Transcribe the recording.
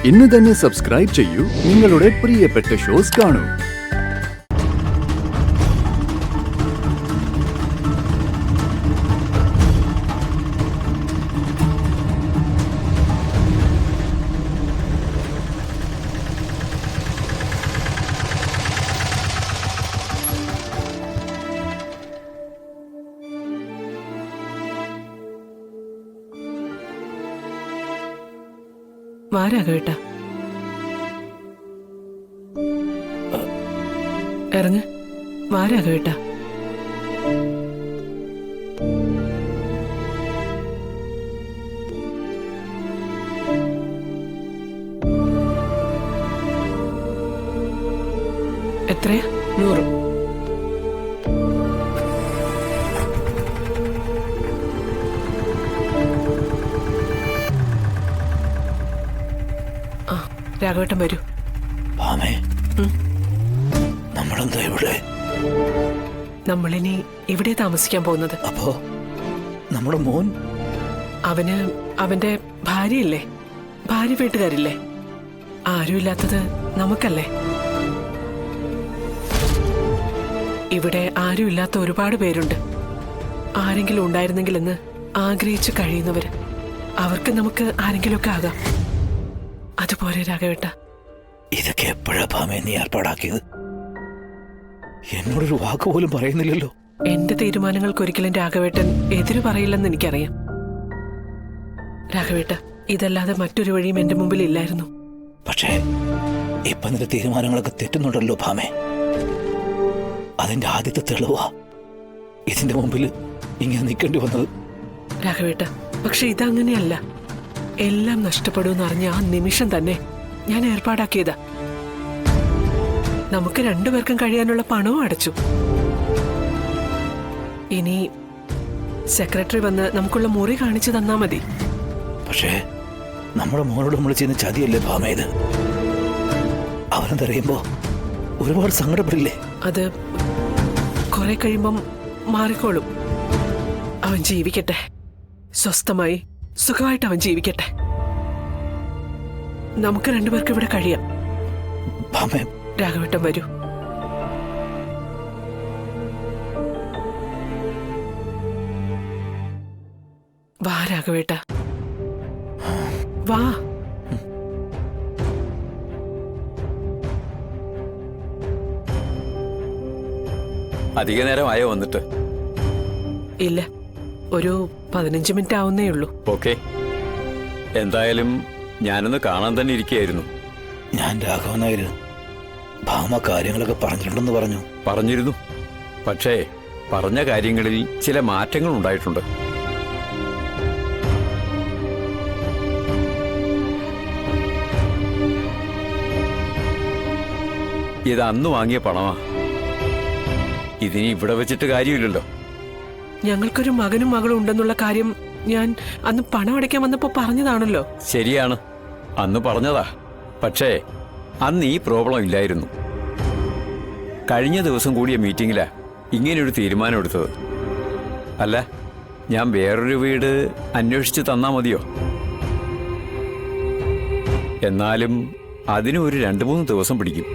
ഇന്ന് തന്നെ സബ്സ്ക്രൈബ് ചെയ്യൂ, നിങ്ങളുടെ പ്രിയപ്പെട്ട ഷോസ് കാണൂ. വാരാകേട്ടാ, ഇറങ്ങ്. വാരാകേട്ടാ. എത്രയാ? 100. രാഘവേട്ടൻ വരൂ. നമ്മളെന്താ ഇവിടെ? നമ്മളിനി ഇവിടെ താമസിക്കാൻ പോകുന്നത്. അപ്പോ നമ്മുടെ മോൻ? അവന് അവന്റെ ഭാര്യയില്ലേ, ഭാര്യ വീട്ടുകാരില്ലേ? ആരുമില്ലാത്തത് നമുക്കല്ലേ? ഇവിടെ ആരുമില്ലാത്ത ഒരുപാട് പേരുണ്ട്. ആരെങ്കിലും ഉണ്ടായിരുന്നെങ്കിലെന്ന് ആഗ്രഹിച്ചു കഴിയുന്നവര്. അവർക്ക് നമുക്ക് ആരെങ്കിലുമൊക്കെ ആകാം. അതുപോലെ രാഘവേട്ട. ഇതൊക്കെ എപ്പോഴാ ഭാമേ നീ ഏർപ്പാടാക്കിയത്? എന്നോടൊരു വാക്ക് പോലും പറയുന്നില്ലല്ലോ. എന്റെ തീരുമാനങ്ങൾക്ക് ഒരിക്കലും രാഘവേട്ടൻ എതിര് പറയില്ലെന്ന് എനിക്കറിയാം. രാഘവേട്ട, ഇതല്ലാതെ മറ്റൊരു വഴിയും എന്റെ മുമ്പിൽ ഇല്ലായിരുന്നു. പക്ഷേ ഇപ്പൊ നിന്റെ തീരുമാനങ്ങളൊക്കെ തെറ്റുന്നുണ്ടല്ലോ ഭാമേ. അതിന്റെ ആദ്യത്തെ തെളിവാ ഇതിന്റെ മുമ്പിൽ ഇങ്ങനെ നിൽക്കേണ്ടി വന്നത്. രാഘവേട്ട, പക്ഷെ ഇതങ്ങനെയല്ല. എല്ലാം നഷ്ടപ്പെടുമെന്ന് അറിഞ്ഞ ആ നിമിഷം തന്നെ ഞാൻ ഏർപ്പാടാക്കിയതാ. നമുക്ക് രണ്ടുപേർക്കും കഴിയാനുള്ള പണവും അടച്ചു. ഇനി സെക്രട്ടറി വന്ന് നമുക്കുള്ള മുറി കാണിച്ചു തന്നാ മതി. പക്ഷേ നമ്മുടെ മോനോട് നമ്മൾ ചെയ്യുന്ന ചതിയല്ലേ ഭാമേ ഇത്? അവനെന്തറിയുമ്പോ ഒരുപാട് സങ്കടപ്പെടില്ലേ? അത് കുറെ കഴിയുമ്പം മാറിക്കോളും. അവൻ ജീവിക്കട്ടെ, സ്വസ്ഥമായി സുഖമായിട്ട് അവൻ ജീവിക്കട്ടെ. നമുക്ക് രണ്ടുപേർക്ക് ഇവിടെ കഴിയാം. രാഘവേട്ടൻ വരൂ. വാ രാഘവേട്ട, വാ. അധിക നേരമായോ വന്നിട്ട്? ഇല്ല, ഒരു 15 മിനിറ്റ് ആവുന്നേ ഉള്ളൂ. ഓക്കെ, എന്തായാലും ഞാനൊന്ന് കാണാൻ തന്നെ ഇരിക്കുകയായിരുന്നു. ഞാൻ രാഘവൻ നായർ. ഭാമ കാര്യങ്ങളൊക്കെ പറഞ്ഞിട്ടുണ്ടെന്ന് പറഞ്ഞിരുന്നു. പക്ഷേ പറഞ്ഞ കാര്യങ്ങളിൽ ചില മാറ്റങ്ങൾ ഉണ്ടായിട്ടുണ്ട്. ഇത് അന്ന് വാങ്ങിയ പണമാ. ഇതിനി ഇവിടെ വെച്ചിട്ട് കാര്യമില്ലല്ലോ. ഞങ്ങൾക്കൊരു മകനും മകളും ഉണ്ടെന്നുള്ള കാര്യം ഞാൻ അന്ന് പണം അടയ്ക്കാൻ വന്നപ്പോ പറഞ്ഞതാണല്ലോ. ശരിയാണ്, അന്ന് പറഞ്ഞതാ. പക്ഷേ അന്ന് ഈ പ്രോബ്ലം ഇല്ലായിരുന്നു. കഴിഞ്ഞ ദിവസം കൂടിയ മീറ്റിംഗിലാ ഇങ്ങനെയൊരു തീരുമാനം എടുത്തത്. അല്ല, ഞാൻ വേറൊരു വീട് അന്വേഷിച്ച് തന്നാ മതിയോ? എന്നാലും അതിനും ഒരു 2-3 ദിവസം പിടിക്കും.